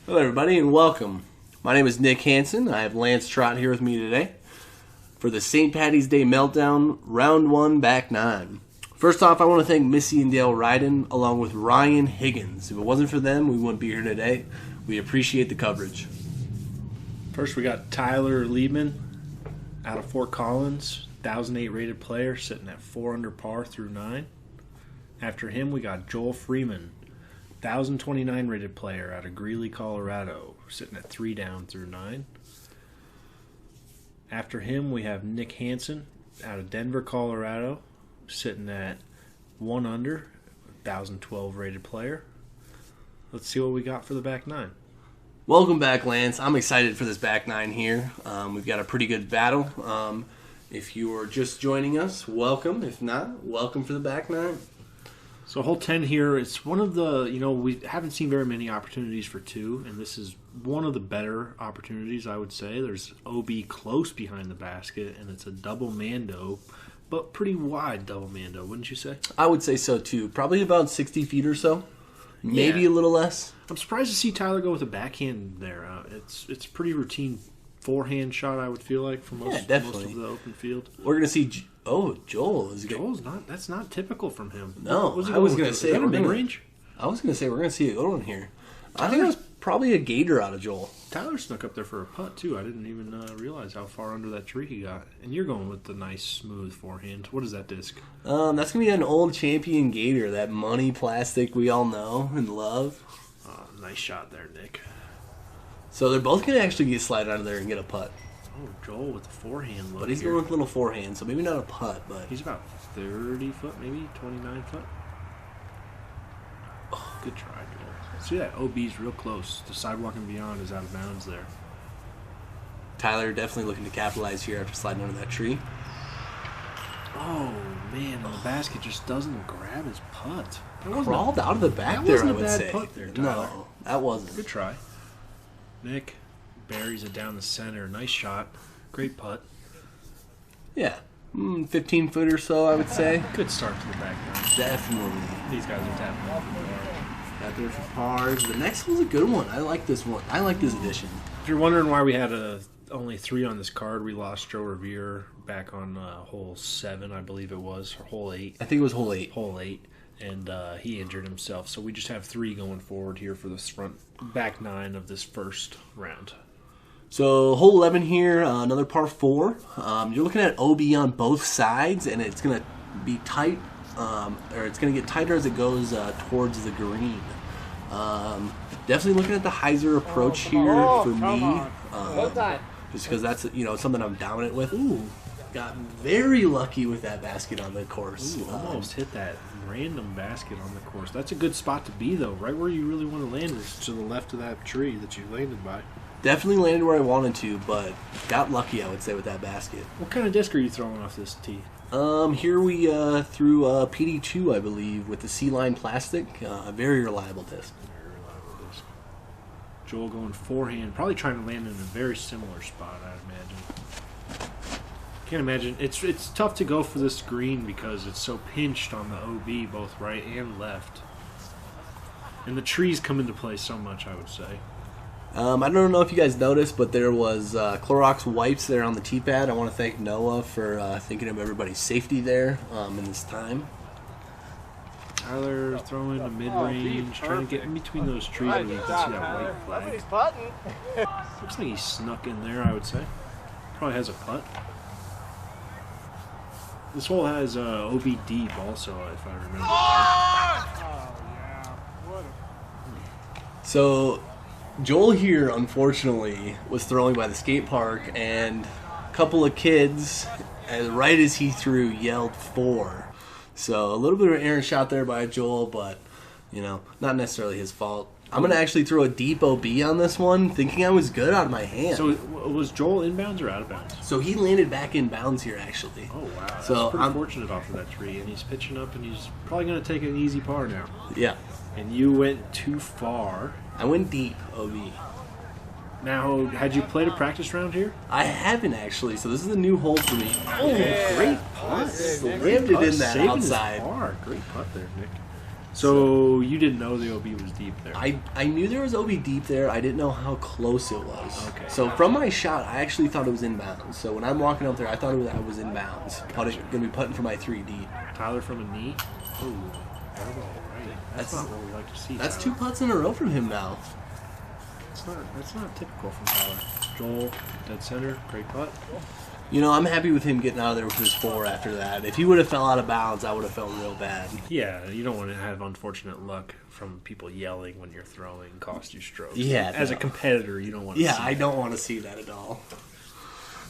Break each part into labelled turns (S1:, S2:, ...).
S1: Hello everybody and welcome. My name is Nick Hanson. I have Lance Trott here with me today for the St. Patty's Day Meltdown Round 1 Back 9. First off, I want to thank Missy and Dale Ryden along with Ryan Higgins. If it wasn't for them, we wouldn't be here today. We appreciate the coverage.
S2: First we got Tyler Liebman out of Fort Collins, 1008 rated player, sitting at 4 under par through 9. After him we got Joel Freeman, 1029 rated player out of Greeley, Colorado, sitting at 3 down through 9. After him, we have Nick Hanson out of Denver, Colorado, sitting at 1 under, 1012 rated player. Let's see what we got for the back 9.
S1: Welcome back, Lance. I'm excited for this back 9 here. We've got a pretty good battle. If you are just joining us, welcome. If not, welcome for the back 9.
S2: So hole 10 here, it's one of the, we haven't seen very many opportunities for 2, and this is one of the better opportunities, I would say. There's OB close behind the basket, and it's a double mando, but pretty wide double mando, wouldn't you say?
S1: I would say so, too. Probably about 60 feet or so. Maybe a little less.
S2: I'm surprised to see Tyler go with a backhand there. It's a pretty routine forehand shot, I would feel like, for most of the open field.
S1: We're going to see... Joel is good.
S2: Joel's not. That's not typical from him.
S1: No, I was going to say
S2: we're going
S1: to see a good one here. I think it was probably a gator out of Joel.
S2: Tyler snuck up there for a putt too. I didn't even realize how far under that tree he got. And you're going with the nice smooth forehand. What is that disc?
S1: That's going to be an old champion gator, that money plastic we all know and love.
S2: Nice shot there, Nick.
S1: So they're both going to actually get slide out of there and get a putt.
S2: Oh, Joel with the forehand look.
S1: But he's going with a little forehand, so maybe not a putt, but...
S2: He's about 30 foot, maybe 29 foot. Oh, good try, Joel. See that OB's real close. The sidewalk and beyond is out of bounds there.
S1: Tyler definitely looking to capitalize here after sliding under that tree.
S2: Oh, man, the basket just doesn't grab his putt.
S1: Crawled out of the back there, I would say.
S2: That wasn't a bad putt there, Tyler.
S1: No, that wasn't.
S2: Good try. Nick buries it down the center. Nice shot. Great putt.
S1: Yeah. 15 foot or so, I would say.
S2: Good start to the back nine.
S1: Definitely.
S2: These guys are tapping off the bar.
S1: Got there for pars. The next one's a good one. I like this one. I like this edition.
S2: If you're wondering why we had only 3 on this card, we lost Joe Revere back on hole 7, I believe it was, or hole 8.
S1: I think it was hole 8.
S2: Hole 8. And he injured himself. So we just have 3 going forward here for this back 9 of this first round.
S1: So hole 11 here, another par 4. You're looking at OB on both sides, and it's going to be tight, or it's going to get tighter as it goes towards the green. Definitely looking at the hyzer approach here for me, just because that's something I'm dominant with. Ooh, got very lucky with that basket on the course.
S2: Ooh, almost hit that random basket on the course. That's a good spot to be, though. Right where you really want to land is to the left of that tree that you landed by.
S1: Definitely landed where I wanted to, but got lucky, I would say, with that basket.
S2: What kind of disc are you throwing off this tee?
S1: Here we threw PD2, I believe, with the C-line plastic. A very reliable disc.
S2: Very reliable disc. Joel going forehand, probably trying to land in a very similar spot, I'd imagine. Can't imagine. It's tough to go for this green because it's so pinched on the OB, both right and left. And the trees come into play so much, I would say.
S1: I don't know if you guys noticed, but there was Clorox wipes there on the tee pad. I want to thank Noah for thinking of everybody's safety there in this time.
S2: Tyler throwing a mid-range, trying to get in between those trees where you can see that white flag. Looks like he snuck in there, I would say. Probably has a putt. This hole has OB deep also, if I remember.
S1: So Joel here, unfortunately, was throwing by the skate park, and a couple of kids, right as he threw, yelled 4. So a little bit of an errant shot there by Joel, but, not necessarily his fault. I'm going to actually throw a deep OB on this one, thinking I was good out of my hand.
S2: So was Joel inbounds or out of bounds?
S1: So he landed back in bounds here, actually.
S2: Oh, wow. That's pretty fortunate off of that tree, and he's pitching up, and he's probably going to take an easy par now.
S1: Yeah.
S2: And you went too far.
S1: I went deep, OB.
S2: Now, had you played a practice round here?
S1: I haven't, actually, so this is a new hole for me.
S2: Oh, great putt.
S1: Slammed it in that outside.
S2: Great putt there, Nick. So you didn't know the OB was deep there?
S1: I knew there was OB deep there. I didn't know how close it was.
S2: Okay.
S1: So from my shot, I actually thought it was inbounds. So when I'm walking up there, I thought I was inbounds. Going to be putting for my 3D.
S2: Tyler from a knee. Oh, elbow, right. That's not what we like to see.
S1: That's
S2: Tyler.
S1: 2 putts in a row from him now.
S2: That's not typical from Tyler. Joel, dead center, great putt.
S1: You know, I'm happy with him getting out of there with his 4 after that. If he would have fell out of bounds, I would have felt real bad.
S2: Yeah, you don't want to have unfortunate luck from people yelling when you're throwing, cost you strokes.
S1: Yeah.
S2: As a competitor, you don't want to see
S1: I don't want to see that at all.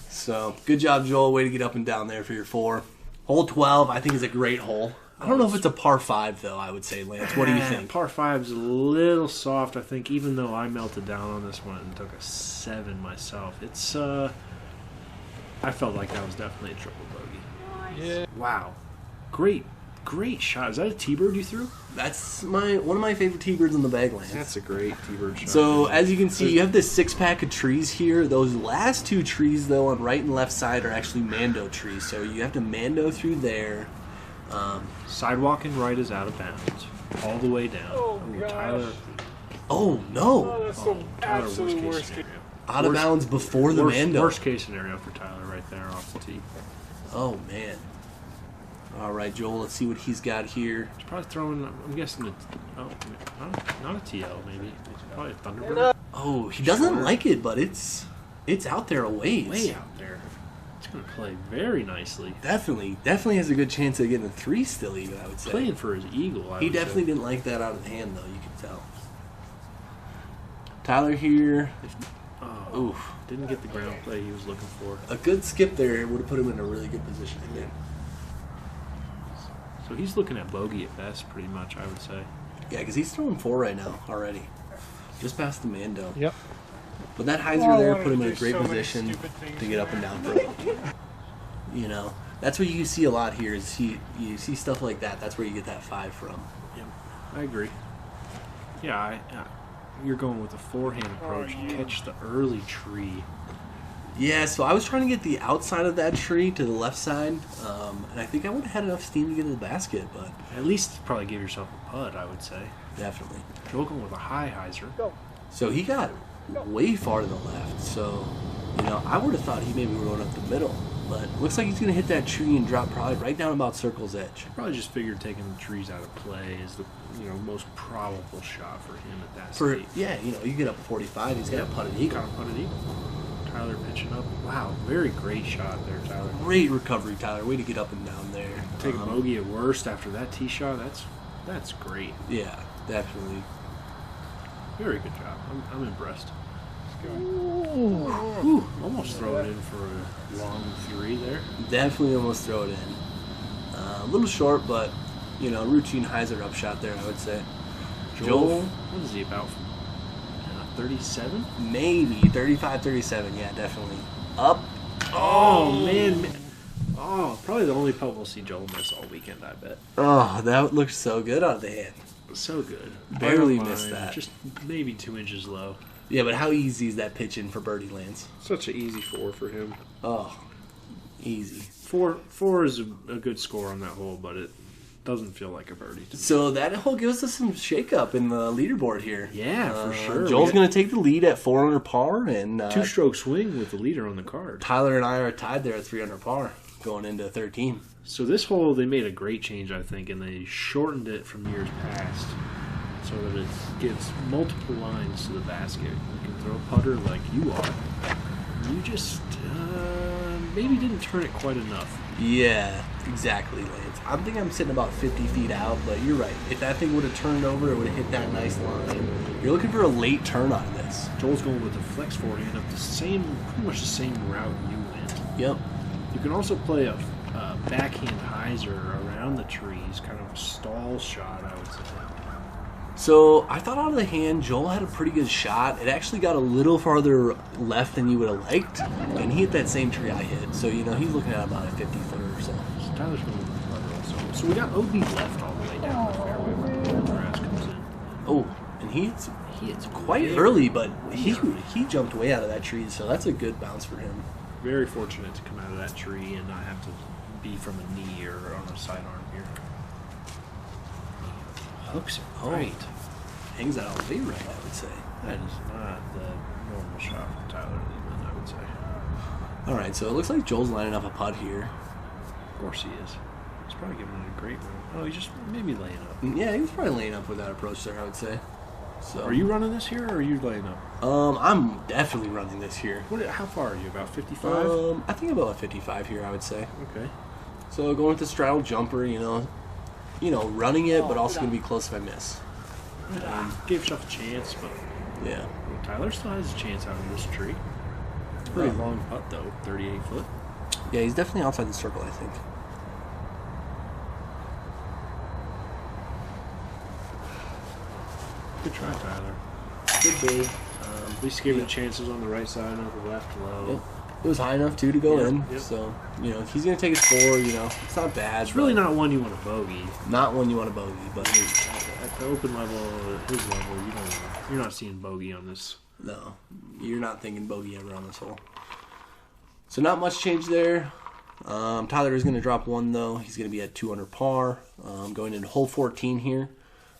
S1: So, good job, Joel. Way to get up and down there for your 4. Hole 12, I think, is a great hole. I don't know if it's a par 5, though, I would say, Lance. What do you think?
S2: Par 5's a little soft, I think, even though I melted down on this one and took a 7 myself. It's, I felt like that was definitely a triple bogey. Yeah. Wow. Great shot. Is that a T-bird you threw?
S1: That's one of my favorite T-birds in the bag, Lance.
S2: That's a great T-bird shot.
S1: So, as you can see, you have this 6-pack of trees here. Those last 2 trees, though, on right and left side are actually Mando trees. So, you have to Mando through there.
S2: Sidewalk and right is out of bounds. All the way down.
S3: Oh,
S2: Tyler.
S1: Oh, no.
S3: Oh, that's the
S2: Tyler,
S3: absolute
S2: worst
S3: worst
S2: case
S3: case.
S2: scenario.
S1: Out of bounds before the Mando.
S2: Worst case scenario for Tyler right there off the tee.
S1: Oh, man. All right, Joel, let's see what he's got here.
S2: He's probably throwing, I'm guessing, not a TL, maybe. It's probably a Thunderbird.
S1: Oh, he doesn't like it, but it's out there a ways.
S2: Way out there. It's going to play very nicely.
S1: Definitely has a good chance of getting a 3 still, even, I would say.
S2: Playing for his eagle, I
S1: He
S2: would
S1: definitely
S2: say.
S1: didn't like that out of the hand, though, you can tell. Tyler here. Oof.
S2: Didn't get the ground play he was looking for.
S1: A good skip there would have put him in a really good position again.
S2: So he's looking at bogey at best, pretty much, I would say.
S1: Yeah, because he's throwing 4 right now already. Just past the Mando.
S3: Yep.
S1: But that hyzer there put him in a great position to get up and down for it. You know, that's what you see a lot here is you see stuff like that. That's where you get that 5 from.
S2: Yeah, I agree. Yeah, you're going with a forehand approach. You catch the early tree.
S1: Yeah, so I was trying to get the outside of that tree to the left side, and I think I would have had enough steam to get to the basket, but...
S2: At least probably give yourself a putt, I would say.
S1: Definitely.
S2: Joel going with a high hyzer.
S1: So he got way far to the left, so, you know, I would have thought he maybe were going up the middle, but looks like he's going to hit that tree and drop probably right down about circle's edge.
S2: Probably just figured taking the trees out of play is the most probable shot for him at that
S1: For
S2: stage.
S1: Yeah, you know, you get up 45, he's got to putt an eagle.
S2: Got to putt an eagle. Tyler pitching up. Wow, very great shot there, Tyler.
S1: Great recovery, Tyler. Way to get up and down there.
S2: Take a bogey at worst after that tee shot. That's great.
S1: Yeah, definitely.
S2: Very good job. I'm impressed. Whew, almost throw it in for a long 3 there.
S1: Definitely almost throw it in. A little short, but, you know, routine hyzer up shot there, I would say. Joel,
S2: what is he about? 37?
S1: maybe 35, 37. Yeah, definitely. Up.
S2: Oh, man. Oh, probably the only putt we'll see Joel miss all weekend, I bet.
S1: Oh, that looked so good out of the hand.
S2: So good.
S1: Barely
S2: Bottom
S1: missed
S2: line,
S1: that.
S2: Just maybe 2 inches low.
S1: Yeah, but how easy is that pitch in for birdie Lance?
S2: Such an easy 4 for him.
S1: Oh, easy.
S2: 4 is a good score on that hole, but it doesn't feel like a birdie to me.
S1: So that hole gives us some shake-up in the leaderboard here.
S2: Yeah, for sure.
S1: Joel's going to take the lead at 4 under par, and
S2: 2-stroke swing with the leader on the card.
S1: Tyler and I are tied there at 3 under par going into 13.
S2: So this hole, they made a great change, I think, and they shortened it from years past so that it gives multiple lines to the basket. You can throw a putter like you are. You just maybe didn't turn it quite enough.
S1: Yeah, exactly, Lance. I think I'm sitting about 50 feet out, but you're right. If that thing would have turned over, it would have hit that nice line. You're looking for a late turn on this.
S2: Joel's going with the flex forehand up pretty much the same route you went.
S1: Yep.
S2: You can also play a backhand hyzer around the trees, kind of a stall shot, I would say.
S1: So I thought out of the hand, Joel had a pretty good shot. It actually got a little farther left than you would have liked, and he hit that same tree I hit. So, you know, he's looking at about a 53rd or so.
S2: So Tyler's going with the putter also. So we got OB left all the way down the fairway where the grass comes in.
S1: Oh, and he hits quite early, but he jumped way out of that tree, so that's a good bounce for him.
S2: Very fortunate to come out of that tree and not have to be from a knee or on a sidearm here. hooks it right.
S1: Hangs out all way right, I would say.
S2: That is not the normal shot from Tyler Liebman, I would say.
S1: All right, so it looks like Joel's lining up a putt here.
S2: Of course he is. He's probably giving it a great run. Oh, he's just maybe laying up.
S1: Yeah, he was probably laying up with that approach there, I would say. So,
S2: Are you running this here, or are you laying up?
S1: I'm definitely running this here.
S2: How far are you? About 55?
S1: I think about 55 here, I would say.
S2: Okay.
S1: So going with the straddle jumper, you know, running it, but also going to be close if I miss.
S2: Gave yourself a chance, but
S1: Yeah.
S2: Tyler still has a chance out of this tree. It's a pretty long putt, though, 38 foot.
S1: Yeah, he's definitely outside the circle, I think.
S2: Good try, Tyler.
S1: Good day.
S2: At least gave it chances on the right side, not the left low.
S1: Yep. It was high enough, too, to go in.
S2: Yep.
S1: So, he's going to take his score, it's not bad.
S2: It's really not one you want to bogey.
S1: Not one you want to bogey, but
S2: At the open level, at his level, you're not seeing bogey on this.
S1: no, you're not thinking bogey ever on this hole. So not much change there. Tyler is going to drop one, though. He's going to be at 2 under par, going into hole 14 here.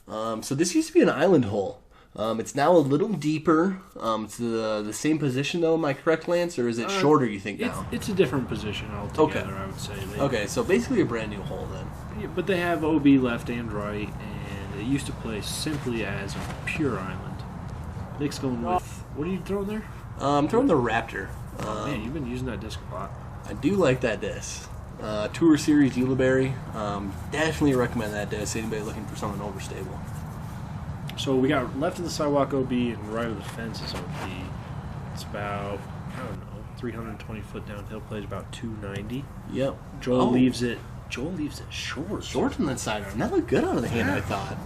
S1: So this used to be an island hole. It's now a little deeper. It's the same position, though. Am I correct, Lance? Or is it shorter, you think, now?
S2: It's a different position altogether,
S1: Okay.
S2: I would say.
S1: Okay, so basically a brand new hole, then.
S2: Yeah, but they have OB left and right, and it used to play simply as a pure island. Nick's going with... What are you throwing there?
S1: I'm throwing the Raptor.
S2: Man, you've been using that disc a lot.
S1: I do like that disc. Tour Series Uliberry. Definitely recommend that disc. Anybody looking for something overstable.
S2: So we got left of the sidewalk OB and right of the fence is OB. It's about, 320 foot downhill, plays about 290.
S1: Yep.
S2: Joel leaves it short.
S1: Short on that sidearm. That looked good out of the hand, I thought.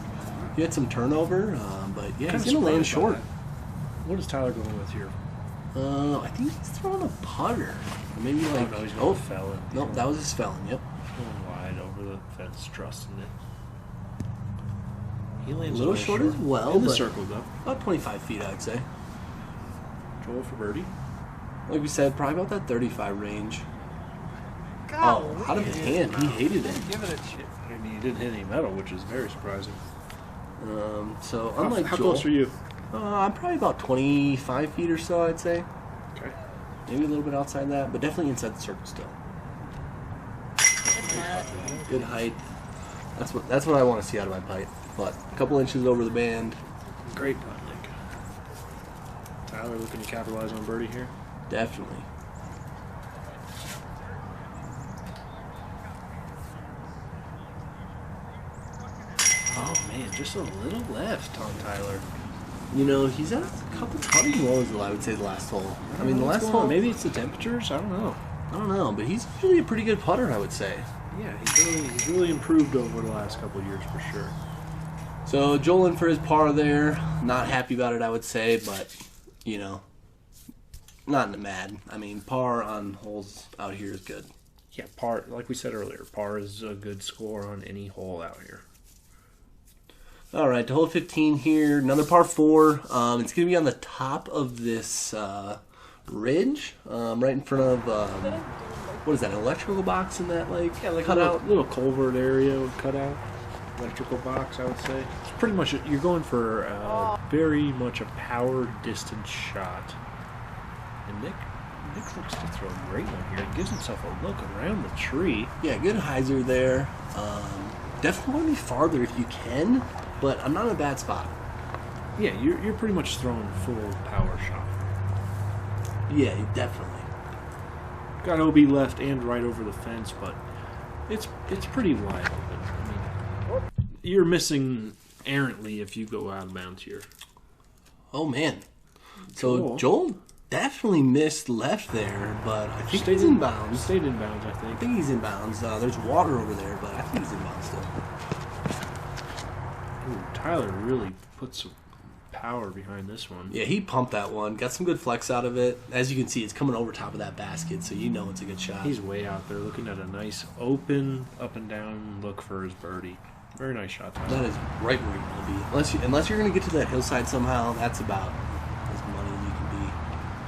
S1: He had some turnover, but yeah, he's
S2: Kinda
S1: going to land
S2: surprised
S1: short.
S2: by that. What is Tyler going with here?
S1: I think he's throwing a putter. Or maybe like...
S2: No, he's going felon.
S1: Nope, that was his felon, yep.
S2: Going wide over the fence, trusting it. He lands
S1: A little short as well,
S2: in the
S1: but
S2: circle, though.
S1: about 25 feet, I'd say.
S2: Joel for birdie.
S1: Like we said, probably about that 35 range. Oh, out of his hand. He hated it.
S3: Give it a chip.
S2: And he didn't hit any metal, which is very surprising.
S1: So, unlike
S2: How
S1: Joel...
S2: close are you?
S1: I'm probably about 25 feet or so, I'd say.
S2: Okay.
S1: Maybe a little bit outside that, but definitely inside the circle still. Good height. That's what I want to see out of my pipe. But a couple inches over the band.
S2: Great putt, Nick. Tyler looking to capitalize on birdie here.
S1: Definitely.
S2: Oh, man, just a little left on Tyler.
S1: He's had a couple putting lows, I would say, the last hole. I mean, the last hole...
S2: Maybe it's the temperatures? I don't know.
S1: I don't know, but he's usually a pretty good putter, I would say.
S2: Yeah, he's really improved over the last couple of years for sure.
S1: So, Joel in for his par there. Not happy about it, I would say, but, not mad. I mean, par on holes out here is good.
S2: Yeah, par, like we said earlier, par is a good score on any hole out here.
S1: All right, to hole 15 here, another par 4. It's going to be on the top of this ridge, right in front of, what is that, an electrical box in that, cutout?
S2: Little culvert area cut out. Electrical box, I would say. It's pretty much, you're going for very much a power distance shot. And Nick looks to throw a great one here. He gives himself a look around the tree.
S1: Yeah, good hyzer there. Definitely want to be farther if you can, but I'm not in a bad spot.
S2: Yeah, you're pretty much throwing full power shot.
S1: Yeah, definitely.
S2: Got OB left and right over the fence, but it's pretty wide open. I mean, you're missing errantly if you go out of bounds here.
S1: Oh, man. So,
S2: Cool.
S1: Joel definitely missed left there, but I think he's in bounds.
S2: Stayed in bounds, I
S1: I
S2: think.
S1: think he's in bounds. There's water over there, but I think he's in bounds still.
S2: Ooh, Tyler really put some power behind this one.
S1: Yeah, he pumped that one. Got some good flex out of it. As you can see, it's coming over top of that basket, so you know it's a good shot.
S2: He's way out there looking at a nice open up and down look for his birdie. Very nice shot, Tyler.
S1: That is right where you want to be. Unless you're going to get to that hillside somehow, that's about as money as you can be.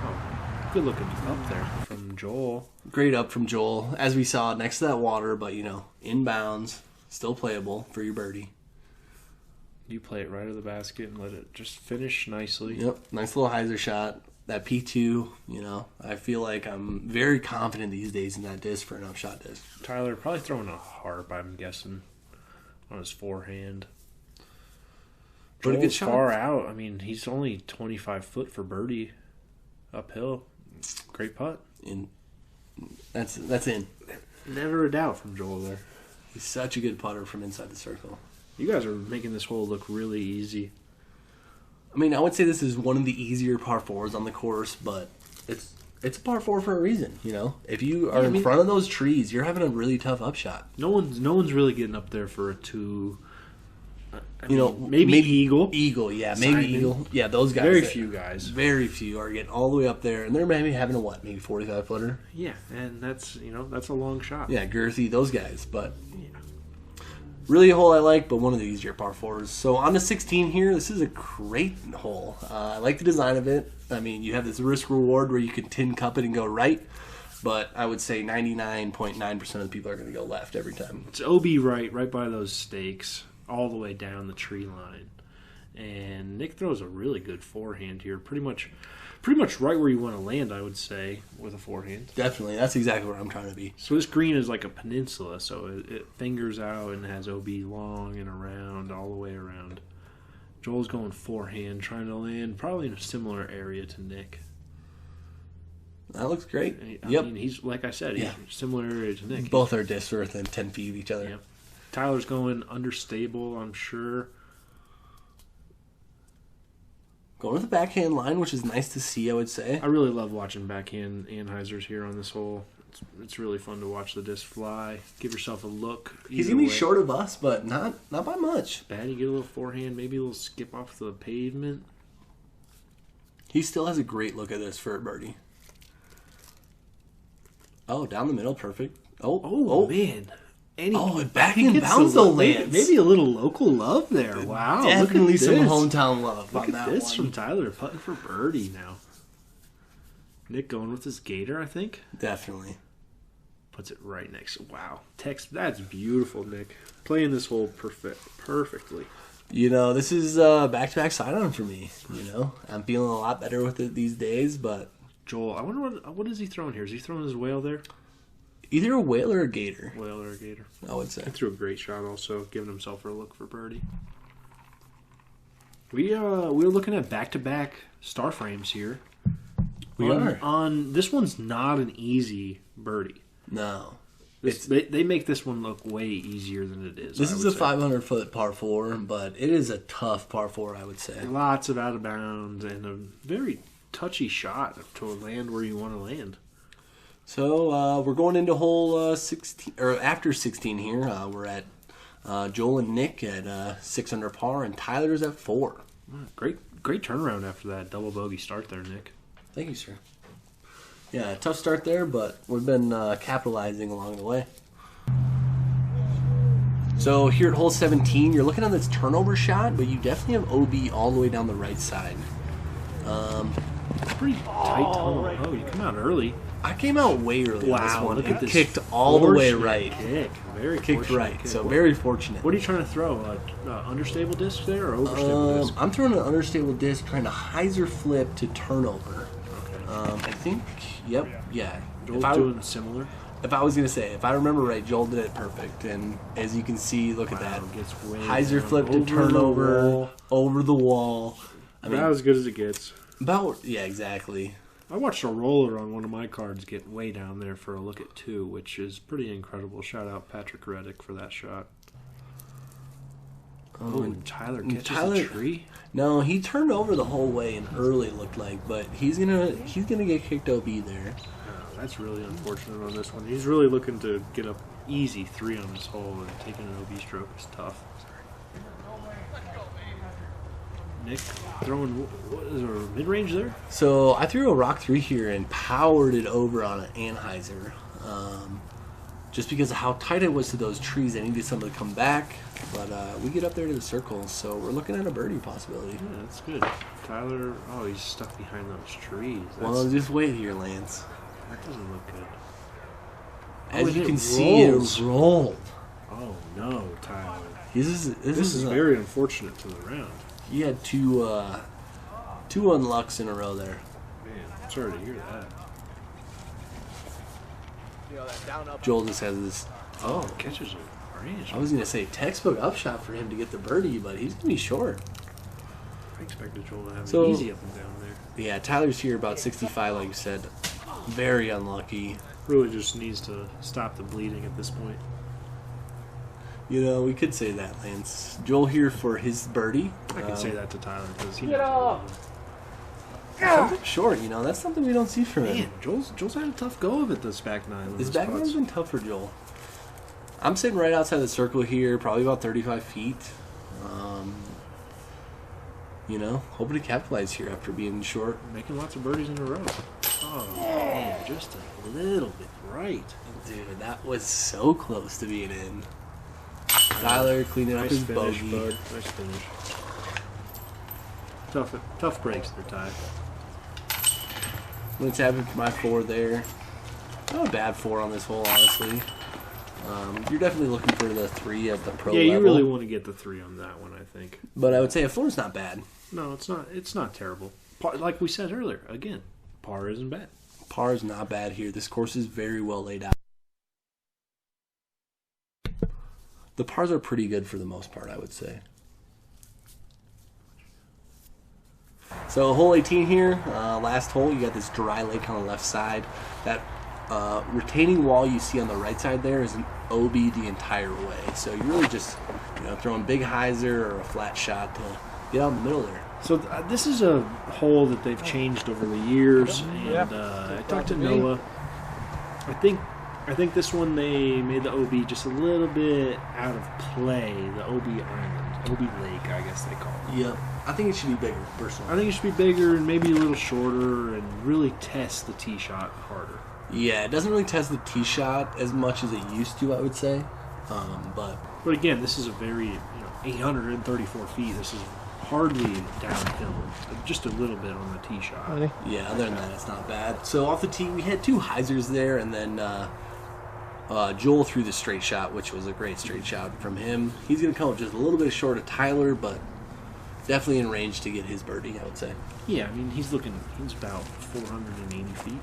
S2: Oh, good looking up there from Joel.
S1: Great up from Joel, as we saw next to that water, but in bounds, still playable for your birdie.
S2: You play it right of the basket and let it just finish nicely.
S1: Yep, nice little hyzer shot. That P2, I feel like I'm very confident these days in that disc for an upshot disc.
S2: Tyler probably throwing a harp, I'm guessing, on his forehand.
S1: Pretty good
S2: Joel's
S1: shot.
S2: Far out. I mean, he's only 25 foot for birdie uphill. Great putt.
S1: That's in.
S2: Never a doubt from Joel there.
S1: He's such a good putter from inside the circle.
S2: You guys are making this hole look really easy.
S1: I mean, I would say this is one of the easier par fours on the course, but it's a par four for a reason. If you are in front of those trees, you're having a really tough upshot.
S2: No one's really getting up there for a 2. Maybe Eagle.
S1: Eagle, yeah,
S2: Simon.
S1: maybe Eagle. Yeah, those guys.
S2: Very few guys.
S1: Very few are getting all the way up there, and they're maybe having a maybe 45 footer.
S2: Yeah, and that's a long shot.
S1: Yeah, girthy, those guys, but. Really a hole I like, but one of the easier par fours. So on to 16 here. This is a great hole. I like the design of it. I mean, you have this risk reward where you can tin cup it and go right, but I would say 99.9% of the people are going to go left every time.
S2: It's OB right by those stakes, all the way down the tree line. And Nick throws a really good forehand here. Pretty much right where you want to land, I would say, with a forehand.
S1: Definitely. That's exactly where I'm trying to be.
S2: So this green is like a peninsula, so it fingers out and has OB long and around, all the way around. Joel's going forehand, trying to land probably in a similar area to Nick.
S1: That looks great.
S2: I mean, he's, like I said, he's similar area to Nick.
S1: Both are discs within 10 feet of each other.
S2: Yep. Tyler's going understable, I'm sure.
S1: Going with the backhand line, which is nice to see, I would say.
S2: I really love watching backhand Anheisers here on this hole. It's really fun to watch the disc fly. Give yourself a look.
S1: He's going to be short of us, but not by much.
S2: Bad, you get a little forehand, maybe a little skip off the pavement.
S1: He still has a great look at this for a birdie. Oh, down the middle, perfect. Oh,
S2: man.
S1: Backhand bounce though, Lance.
S2: Maybe a little local love there. Wow.
S1: Definitely some
S2: this.
S1: hometown love
S2: Look
S1: on
S2: at
S1: that
S2: this
S1: one.
S2: from Tyler, putting for birdie now. Nick going with his gator, I think.
S1: Definitely.
S2: Puts it right next. Wow. That's beautiful, Nick. Playing this hole perfectly.
S1: This is back-to-back side-on for me. I'm feeling a lot better with it these days, but...
S2: Joel, I wonder what is he throwing here? Is he throwing his whale there?
S1: Either a whale or a gator.
S2: Whale or a gator.
S1: I would say.
S2: He threw a great shot also, giving himself a look for birdie. We were looking at back-to-back star frames here.
S1: We are.
S2: On this one's not an easy birdie.
S1: No.
S2: They make this one look way easier than it is.
S1: This is a 500-foot par 4, but it is a tough par 4, I would say.
S2: Lots of out of bounds and a very touchy shot to land where you want to land.
S1: So we're going into hole 16, or after 16 here. We're at Joel and Nick at 6 under par, and Tyler's at 4.
S2: Great turnaround after that double bogey start there, Nick.
S1: Thank you, sir. Yeah, tough start there, but we've been capitalizing along the way. So here at hole 17, you're looking at this turnover shot, but you definitely have OB all the way down the right side.
S2: Pretty tight tunnel. Oh, you come out early.
S1: I came out way early on this one.
S2: Look at this.
S1: Kicked all the way right.
S2: Kick. Very
S1: kicked right.
S2: Kick.
S1: So very fortunate.
S2: What are you trying to throw? Understable disc there or overstable disc?
S1: I'm throwing an understable disc, trying to hyzer flip to turnover.
S2: Okay.
S1: I think, yep, yeah.
S2: Joel's doing similar.
S1: If I was going to say, if I remember right, Joel did it perfect. And as you can see, look at that. Hyzer flip to turnover, over the wall.
S2: I mean, about as good as it gets.
S1: Yeah, exactly.
S2: I watched a roller on one of my cards get way down there for a look at 2, which is pretty incredible. Shout out Patrick Reddick for that shot. Oh, and Tyler catches a tree?
S1: No, he turned over the whole way and early looked like, but he's gonna get kicked OB there.
S2: Oh, that's really unfortunate on this one. He's really looking to get up easy 3 on this hole, and taking an OB stroke is tough. Nick throwing, what is there, mid-range there?
S1: So I threw a rock 3 here and powered it over on an Anheuser. Just because of how tight it was to those trees, I needed something to come back. But we get up there to the circle, so we're looking at a birdie possibility.
S2: Yeah, that's good. Tyler, oh, he's stuck behind those trees.
S1: Well, just wait here, Lance.
S2: That doesn't look good.
S1: As you can see, it rolled.
S2: Oh, no, Tyler.
S1: This
S2: is very unfortunate to the round.
S1: He had two unlucks in a row there.
S2: Man, I'm sorry to hear that.
S1: Joel just has this.
S2: Oh, catches a range.
S1: I was going to say textbook upshot for him to get the birdie, but he's going to be short.
S2: I expected Joel to have it easy up and down there.
S1: Yeah, Tyler's here about 65, like you said. Very unlucky.
S2: Really just needs to stop the bleeding at this point.
S1: You know, we could say that, Lance. Joel here for his birdie.
S2: I can say that to Tyler because he
S1: Something short, you know. That's something we don't see from him.
S2: Man, Joel's had a tough go of it this back nine.
S1: His back nine's been tough for Joel. I'm sitting right outside the circle here, probably about 35 feet. You know, hoping to capitalize here after being short.
S2: Making lots of birdies in a row. Oh, man, just a little bit right.
S1: Dude, that was so close to being in. Tyler cleaning up his
S2: finish,
S1: bogey.
S2: Bud. Nice finish. Tough breaks there, Ty.
S1: What's happened for my 4 there? Not a bad 4 on this hole, honestly. You're definitely looking for the 3 at the pro level.
S2: Yeah, you really want to get the 3 on that one, I think.
S1: But I would say a 4 is not bad.
S2: No, it's not. It's not terrible. Like we said earlier, again, par isn't bad.
S1: Par is not bad here. This course is very well laid out. The pars are pretty good for the most part, I would say. So hole 18 here, last hole. You got this dry lake on the left side. That retaining wall you see on the right side there is an OB the entire way. So you're really just throwing big hyzer or a flat shot to get out in the middle there.
S2: So this is a hole that they've changed over the years, and I talked to Noah. I think this one they made the OB just a little bit out of play. The OB Island, OB Lake, I guess they call it.
S1: Yep, I think it should be bigger, personally.
S2: I think it should be bigger and maybe a little shorter, and really test the tee shot harder.
S1: Yeah, it doesn't really test the tee shot as much as it used to, I would say. But
S2: again, this is a very 834 feet. This is hardly downhill, just a little bit on the tee shot.
S1: Yeah, other than that, it's not bad. So off the tee, we had 2 hyzers there, and then Joel threw the straight shot, which was a great straight shot from him. He's going to come up just a little bit short of Tyler, but definitely in range to get his birdie, I would say.
S2: Yeah, I mean, he's about 480 feet.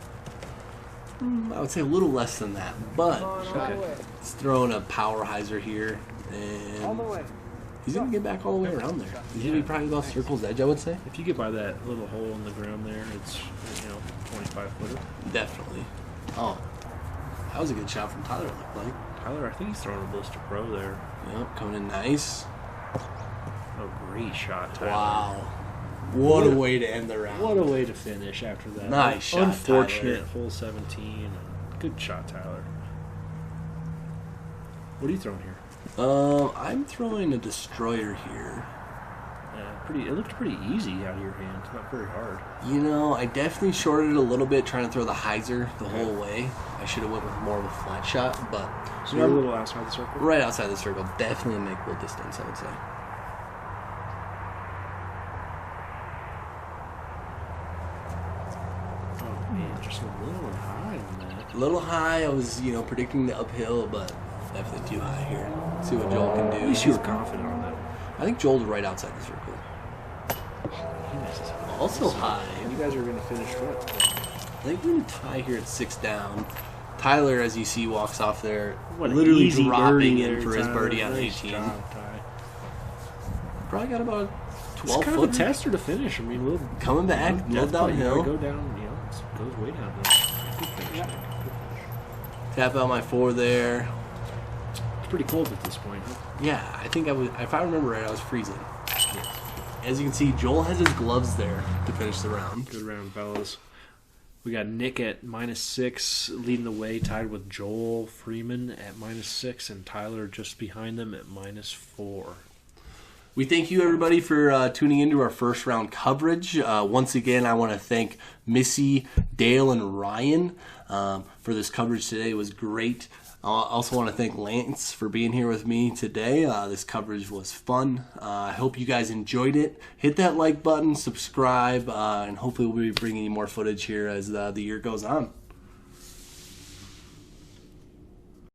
S1: I would say a little less than that, but he's throwing a power hyzer here, and he's going to get back all the way around there. He's going to be probably about circle's edge, I would say.
S2: If you get by that little hole in the ground there, it's 25-footer.
S1: Definitely. Oh, that was a good shot from Tyler, it looked like.
S2: Tyler, I think he's throwing a blister pro there.
S1: Yep, coming in nice.
S2: Oh, great shot, Tyler.
S1: Wow. What a way to end the round.
S2: What a way to finish after that.
S1: Nice shot,
S2: Unfortunate
S1: Tyler.
S2: hole 17. Good shot, Tyler. What are you throwing here?
S1: I'm throwing a destroyer here.
S2: Yeah, it looked pretty easy out of your hand. Not very hard.
S1: I definitely shorted it a little bit trying to throw the hyzer the whole way. I should have went with more of a flat shot, but...
S2: So you're a little outside the circle?
S1: Right outside the circle. Definitely a makeable distance, I would say.
S2: Oh, man, just a little high on that.
S1: A little high. I was, predicting the uphill, but definitely too high here. Let's see what Joel can do.
S2: At least you were confident on that.
S1: I think Joel's right outside the circle.
S2: He misses.
S1: Also high.
S2: And you guys are going to finish what?
S1: I think we're going to tie here at 6 down. Tyler, as you see, walks off there,
S2: What an
S1: literally
S2: easy
S1: dropping
S2: birdie
S1: in
S2: there,
S1: for his
S2: Tyler.
S1: birdie on
S2: Nice
S1: 18.
S2: job, Ty.
S1: Probably got about 12
S2: It's kind
S1: foot.
S2: of a tester to finish. I mean,
S1: Coming back, a little downhill.
S2: Go down, it goes way downhill. Good finish, Nick. Good finish.
S1: Tap out my 4 there.
S2: It's pretty cold at this point, huh?
S1: Yeah, I think if I remember right, I was freezing. As you can see, Joel has his gloves there to finish the round.
S2: Good round, fellas. We got Nick at -6, leading the way, tied with Joel Freeman at -6, and Tyler just behind them at -4.
S1: We thank you, everybody, for tuning into our first round coverage. Once again, I want to thank Missy, Dale, and Ryan for this coverage today. It was great. I also want to thank Lance for being here with me today. This coverage was fun. I hope you guys enjoyed it. Hit that like button, subscribe, and hopefully we'll be bringing you more footage here as the year goes on.